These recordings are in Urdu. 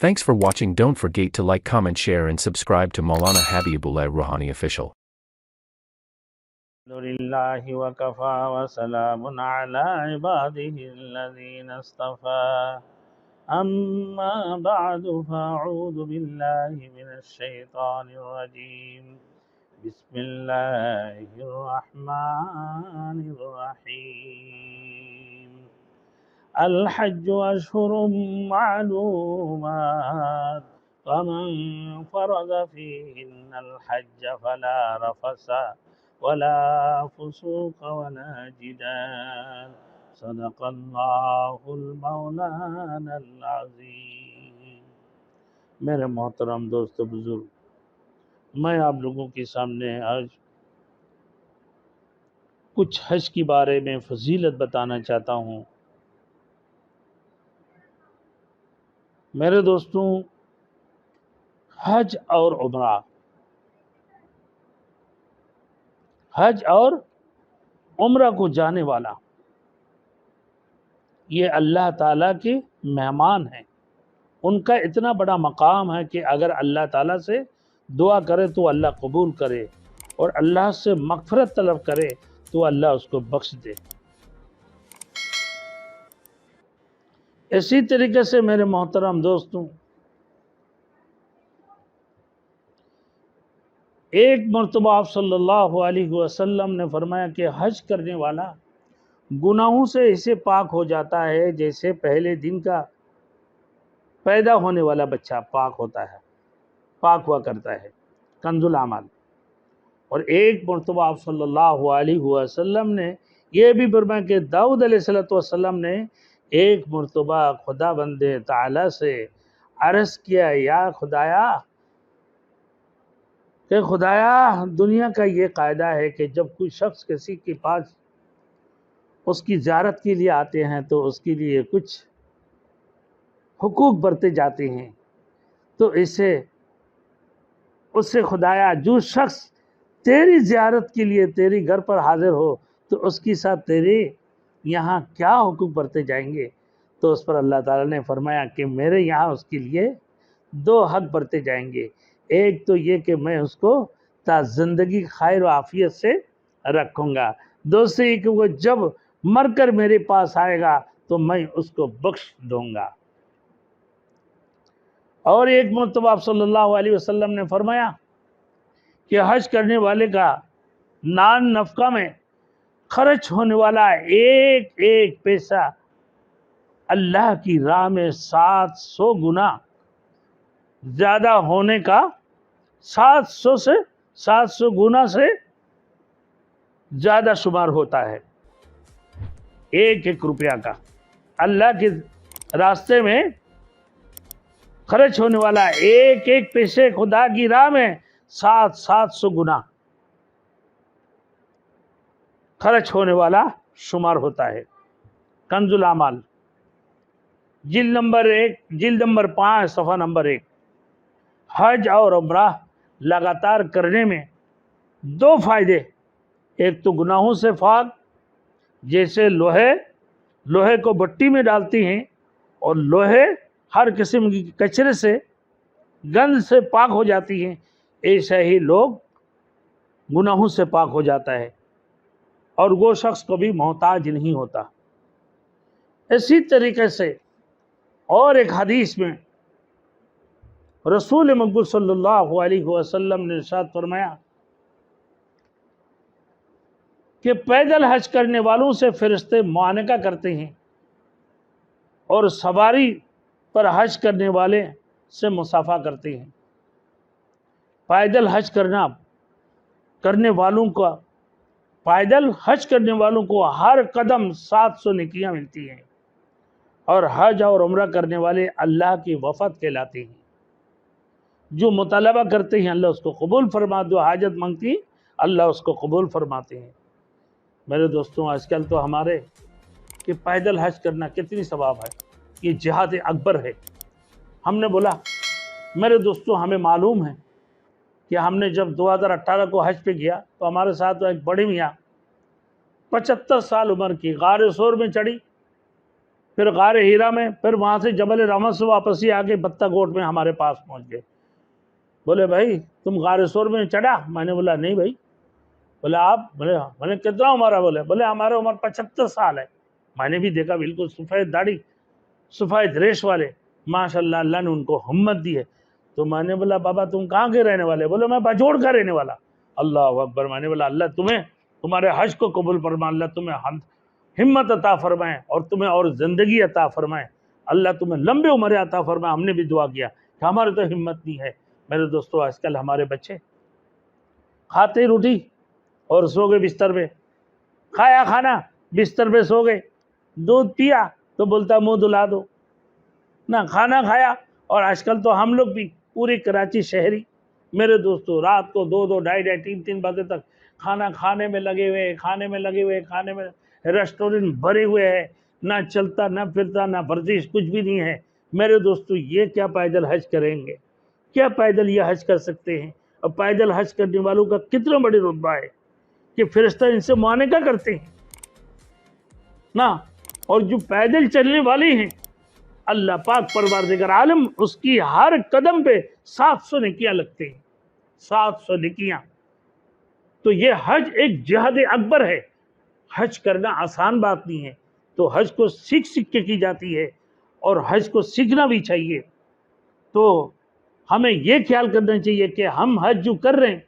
Thanks for watching. Don't forget to like, comment, share and subscribe to Maulana Habibullah Rouhani Official. Alhamdulillahi wa kafa wa salamun ala ibadihi alladhina istafa. Amma ba'du fa'udhu billahi minash shaitanir rajim. Bismillahir rahmanir rahim. الحج أشهر معلومات فمن فرض فيهن الحج فلا رفث ولا فسوق ولا جدال صدق الله المولانا العظیم۔ میرے محترم دوست و بزرگ، میں آپ لوگوں کے سامنے آج کچھ حج کے بارے میں فضیلت بتانا چاہتا ہوں۔ میرے دوستوں، حج اور عمرہ کو جانے والا یہ اللہ تعالیٰ کے مہمان ہیں۔ ان کا اتنا بڑا مقام ہے کہ اگر اللہ تعالیٰ سے دعا کرے تو اللہ قبول کرے، اور اللہ سے مغفرت طلب کرے تو اللہ اس کو بخش دے۔ اسی طریقے سے میرے محترم دوستوں، ایک مرتبہ آپ صلی اللہ علیہ وسلم نے فرمایا کہ حج کرنے والا گناہوں سے ایسے پاک ہو جاتا ہے جیسے پہلے دن کا پیدا ہونے والا بچہ پاک ہوا کرتا ہے۔ کنز الاعمال۔ اور ایک مرتبہ آپ صلی اللہ علیہ وسلم نے یہ بھی فرمایا کہ داؤد علیہ السلام نے ایک مرتبہ خدا بند تعالی سے عرض کیا، یا خدایا دنیا کا یہ قاعدہ ہے کہ جب کوئی شخص کسی کے پاس اس کی زیارت کے لیے آتے ہیں تو اس کے لیے کچھ حقوق برتے جاتے ہیں، تو اس سے خدایا جو شخص تیری زیارت کے لیے تیری گھر پر حاضر ہو تو اس کے ساتھ تیرے یہاں کیا حقوق برتے جائیں گے؟ تو اس پر اللہ تعالیٰ نے فرمایا کہ میرے یہاں اس کے لیے 2 حق برتے جائیں گے۔ ایک تو یہ کہ میں اس کو تا زندگی خیر و عافیت سے رکھوں گا، دوسری کہ وہ جب مر کر میرے پاس آئے گا تو میں اس کو بخش دوں گا۔ اور ایک مرتبہ آپ صلی اللہ علیہ وسلم نے فرمایا کہ حج کرنے والے کا نان نفقہ میں خرچ ہونے والا ایک پیسہ اللہ کی راہ میں 700 گنا زیادہ ہونے کا، 700 گنا سے زیادہ شمار ہوتا ہے۔ ایک روپیہ کا اللہ کے راستے میں خرچ ہونے والا ایک پیسے خدا کی راہ میں 700 گنا خرچ ہونے والا شمار ہوتا ہے۔ کنز الاعمال، جلد نمبر 5 صفحہ نمبر 1۔ حج اور عمرہ لگاتار کرنے میں 2 فائدے، ایک تو گناہوں سے پاک، جیسے لوہے کو بٹی میں ڈالتی ہیں اور لوہے ہر قسم کی کچرے سے گند سے پاک ہو جاتی ہیں، ایسا ہی لوگ گناہوں سے پاک ہو جاتا ہے اور وہ شخص کبھی محتاج نہیں ہوتا۔ اسی طریقے سے اور ایک حدیث میں رسول مقبول صلی اللہ علیہ وسلم نے ارشاد فرمایا کہ پیدل حج کرنے والوں سے فرشتے معانقہ کرتے ہیں اور سواری پر حج کرنے والے سے مصافحہ کرتے ہیں۔ پیدل حج کرنے والوں کو ہر قدم 700 نیکیاں ملتی ہیں، اور حج اور عمرہ کرنے والے اللہ کی وفد کہلاتے ہیں۔ جو مطالبہ کرتے ہیں اللہ اس کو قبول فرماتے، جو حاجت مانگتی ہیں اللہ اس کو قبول فرماتے ہیں۔ میرے دوستوں، آج کل تو ہمارے کہ پیدل حج کرنا کتنی ثواب ہے، یہ جہاد اکبر ہے۔ ہم نے بولا میرے دوستوں، ہمیں معلوم ہے کہ ہم نے جب 2018 کو حج پہ گیا تو ہمارے ساتھ ایک بڑی میاں 75 سال عمر کی غار سور میں چڑھی پھر غار ہیرا میں، پھر وہاں سے جبل رحمت سے واپس ہی آگے بتہ گوٹ میں ہمارے پاس پہنچ گئے۔ بولے بھائی تم غار سور میں چڑھا؟ میں نے بولا نہیں بھائی۔ بولے آپ؟ بولے کتنا عمر ہے؟ بولے ہمارا عمر 75 سال ہے۔ میں نے بھی دیکھا بالکل سفید داڑھی سفید ریش والے، ماشاءاللہ اللہ نے ان کو ہمت دی ہے۔ تو میں نے بولا بابا تم کہاں کے رہنے والے؟ بولے میں باجوڑ کا رہنے والا۔ اللہ اکبر۔ میں نے بولا اللہ تمہیں تمہارے حج کو قبول فرمائے، اللہ تمہیں ہمت عطا فرمائے اور تمہیں اور زندگی عطا فرمائے، اللہ تمہیں لمبے عمر عطا فرمائے۔ ہم نے بھی دعا کیا کہ ہمارے تو ہمت نہیں ہے۔ میرے دوستو آج کل ہمارے بچے کھاتے روٹی اور سو گئے بستر پہ، کھایا کھانا بستر پہ سو گئے، دودھ پیا تو بولتا منہ دھلا دو، نہ کھانا کھایا۔ اور آج کل تو ہم لوگ بھی پوری کراچی شہری میرے دوستو رات کو 2 ڈھائی 3 بجے تک کھانا کھانے میں لگے ہوئے، کھانے میں ریسٹورنٹ بھرے ہوئے ہیں، نہ چلتا نہ پھرتا نہ ورزش، کچھ بھی نہیں ہے۔ میرے دوستو یہ کیا پیدل حج کریں گے؟ کیا پیدل یہ حج کر سکتے ہیں؟ اور پیدل حج کرنے والوں کا کتنا بڑی رتبہ ہے کہ فرشتہ ان سے معانقہ کرتے ہیں نا۔ اور جو پیدل چلنے والے ہیں اللہ پاک پروردگار عالم اس کی ہر قدم پہ 700 نیکیاں لگتے ہیں، 700 نیکیاں۔ تو یہ حج ایک جہاد اکبر ہے۔ حج کرنا آسان بات نہیں ہے، تو حج کو سیکھ کے کی جاتی ہے اور حج کو سیکھنا بھی چاہیے۔ تو ہمیں یہ خیال کرنا چاہیے کہ ہم حج جو کر رہے ہیں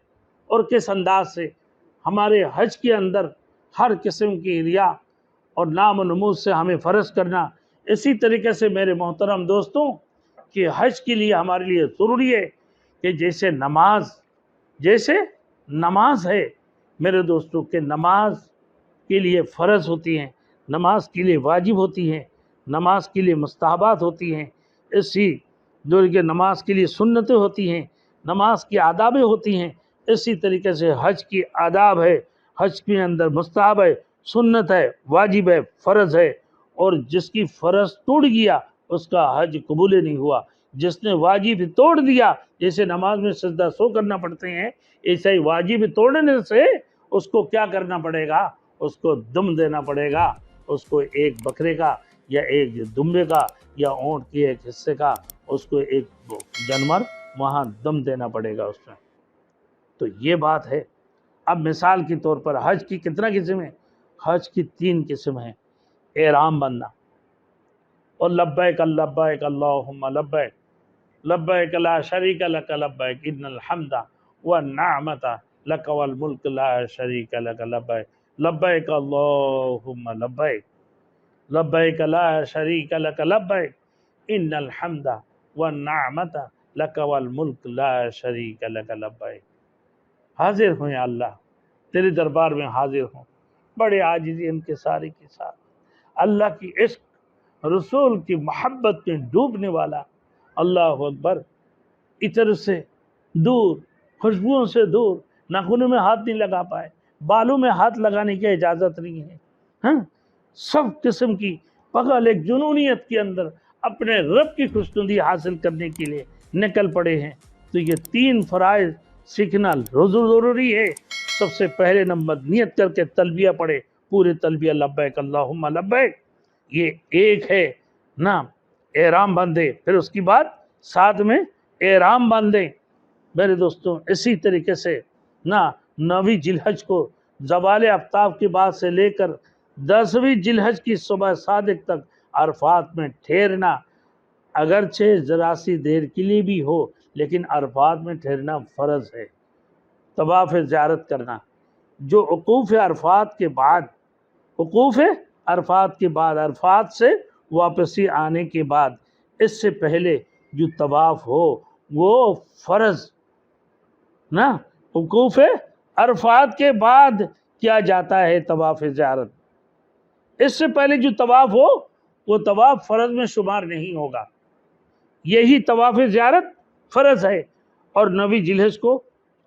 اور کس انداز سے، ہمارے حج کے اندر ہر قسم کی ریا اور نام و نمود سے ہمیں فرض کرنا۔ اسی طریقے سے میرے محترم دوستوں کہ حج کے لیے ہمارے لیے ضروری ہے کہ جیسے نماز ہے میرے دوستوں کہ نماز کے لیے فرض ہوتی ہیں، نماز کے لیے واجب ہوتی ہیں، نماز کے لیے مستحبات ہوتی ہیں، اسی جو کہ نماز کے لیے سنتیں ہوتی ہیں، نماز کی آدابیں ہوتی ہیں، اسی طریقے سے حج کی آداب ہے، حج کے اندر مستحب ہے، سنت ہے، واجب ہے، فرض ہے۔ اور جس کی فرض ٹوٹ گیا اس کا حج قبول نہیں ہوا۔ جس نے واجب توڑ دیا، جیسے نماز میں سجدہ سو کرنا پڑتے ہیں، ایسا ہی واجب توڑنے سے اس کو کیا کرنا پڑے گا؟ اس کو دم دینا پڑے گا، اس کو ایک بکرے کا یا ایک دمبے کا یا اونٹ کے ایک حصے کا اس کو ایک جانور وہاں دم دینا پڑے گا اس میں۔ تو یہ بات ہے۔ اب مثال کے طور پر حج کی کتنا قسم ہے؟ حج کی 3 قسم ہیں۔ احرام بندنا اور لبیک لبیک اللہم لبیک لبیک لا شریک لک لبیک ان الحمد والنعمت لک والملک لا شریک لک لبیک لبیک اللہم لبیک لبیک لا شریک لک لبیک ان الحمد والنعمت لک والملک لا شریک لک لبیک۔ حاضر ہوں یا اللہ، تیرے دربار میں حاضر ہوں، بڑے عاجزی انکساری کے ساتھ، اللہ کی عشق رسول کی محبت میں ڈوبنے والا۔ اللہ اکبر۔ عطر سے دور، خوشبوؤں سے دور، ناخنوں میں ہاتھ نہیں لگا پائے، بالوں میں ہاتھ لگانے کی اجازت نہیں ہے، ہاں سب قسم کی پگل ایک جنونیت کے اندر اپنے رب کی خوشنودی حاصل کرنے کے لیے نکل پڑے ہیں۔ تو یہ 3 فرائض سیکھنا ضروری ہے۔ سب سے پہلے نمبر نیت کر کے تلبیہ پڑھے، پورے تلبیہ لبیک اللہم لبیک، یہ ایک ہے نا۔ احرام باندھے، پھر اس کی بعد ساتھ میں احرام باندھیں میرے دوستوں۔ اسی طریقے سے نا 9ویں ذی الحج کو زوال آفتاب کے بعد سے لے کر 10ویں ذی الحج کی صبح صادق تک عرفات میں ٹھہرنا، اگرچہ ذرا سی دیر کے لیے بھی ہو لیکن عرفات میں ٹھہرنا فرض ہے۔ طواف زیارت کرنا، جو وقوف عرفات کے بعد عرفات سے واپسی آنے کے بعد اس سے پہلے جو طواف ہو وہ فرض نا۔ وقوف عرفات کے بعد کیا جاتا ہے طواف زیارت، اس سے پہلے جو طواف ہو وہ طواف فرض میں شمار نہیں ہوگا۔ یہی طواف زیارت فرض ہے، اور 9ویں ذی الحج کو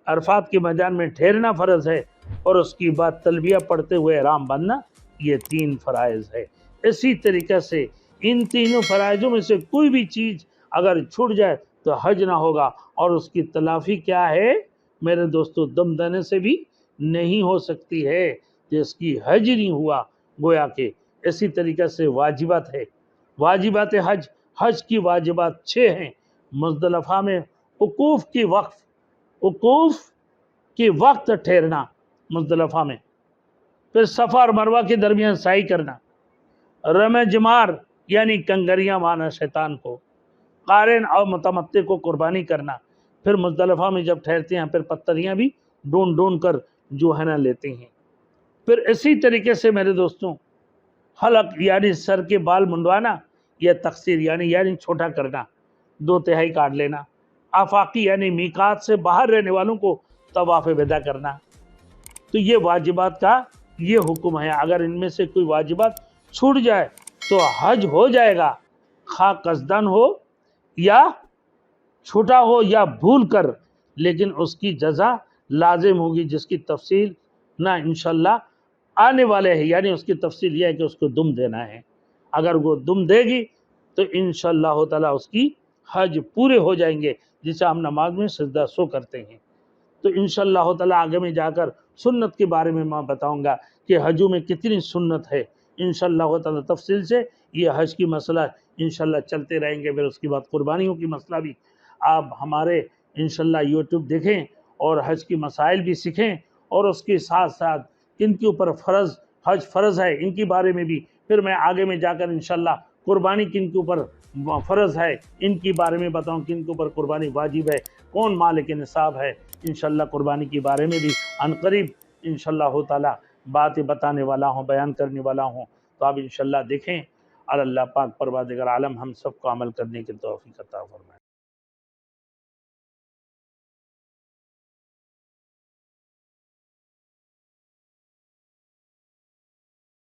عرفات کے میدان میں ٹھہرنا فرض ہے، اور اس کی بعد تلبیہ پڑھتے ہوئے احرام باندھنا، یہ 3 فرائض ہے۔ اسی طریقے سے ان تینوں فرائضوں میں سے کوئی بھی چیز اگر چھوٹ جائے تو حج نہ ہوگا، اور اس کی تلافی کیا ہے میرے دوستو؟ دم دینے سے بھی نہیں ہو سکتی ہے، جس کی حج نہیں ہوا گویا کہ۔ اسی طریقے سے واجبات ہے، واجبات حج، حج کی واجبات 6 ہیں۔ مزدلفہ میں وقوف کی وقت ٹھہرنا مزدلفہ میں، پھر صفا اور مروہ کے درمیان سعی کرنا، رمے جمار یعنی کنگریاں مارنا شیطان کو، قارن اور متمتع کو قربانی کرنا، پھر مزدلفہ میں جب ٹھہرتے ہیں پھر پتریاں بھی ڈھونڈ ڈھونڈ کر جو ہے نا لیتے ہیں۔ پھر اسی طریقے سے میرے دوستوں حلق یعنی سر کے بال منڈوانا، یا تقصیر یعنی چھوٹا کرنا، 2/3 کاٹ لینا، آفاقی یعنی میقات سے باہر رہنے والوں کو طواف وداع کرنا۔ تو یہ واجبات کا یہ حکم ہے، اگر ان میں سے کوئی واجبات چھوٹ جائے تو حج ہو جائے گا، خواہ قصدن ہو یا چھوٹا ہو یا بھول کر، لیکن اس کی جزا لازم ہوگی، جس کی تفصیل نہ انشاءاللہ آنے والے ہیں۔ یعنی اس کی تفصیل یہ ہے کہ اس کو دم دینا ہے، اگر وہ دم دے گی تو انشاءاللہ تعالیٰ اس کی حج پورے ہو جائیں گے، جسے ہم نماز میں سجدہ سو کرتے ہیں۔ تو انشاءاللہ تعالیٰ آگے میں جا کر سنت کے بارے میں میں بتاؤں گا کہ حجوں میں کتنی سنت ہے، انشاءاللہ تعالیٰ تفصیل سے یہ حج کی مسئلہ انشاءاللہ چلتے رہیں گے۔ پھر اس کے بعد قربانیوں کی مسئلہ بھی آپ ہمارے انشاءاللہ یوٹیوب دیکھیں اور حج کی مسائل بھی سیکھیں، اور اس کے ساتھ ساتھ کن کے اوپر حج فرض ہے ان کے بارے میں بھی پھر میں آگے میں جا کر انشاءاللہ قربانی کن کے اوپر فرض ہے ان کے بارے میں بتاؤں، کن کے اوپر قربانی واجب ہے، کون مالک نصاب ہے، انشاءاللہ قربانی کے بارے میں بھی عنقریب انشاءاللہ تعالیٰ باتیں بتانے والا ہوں، بیان کرنے والا ہوں۔ تو آپ انشاءاللہ دیکھیں، اور اللہ پاک پروردگار عالم ہم سب کو عمل کرنے کی توفیق عطا فرمائے۔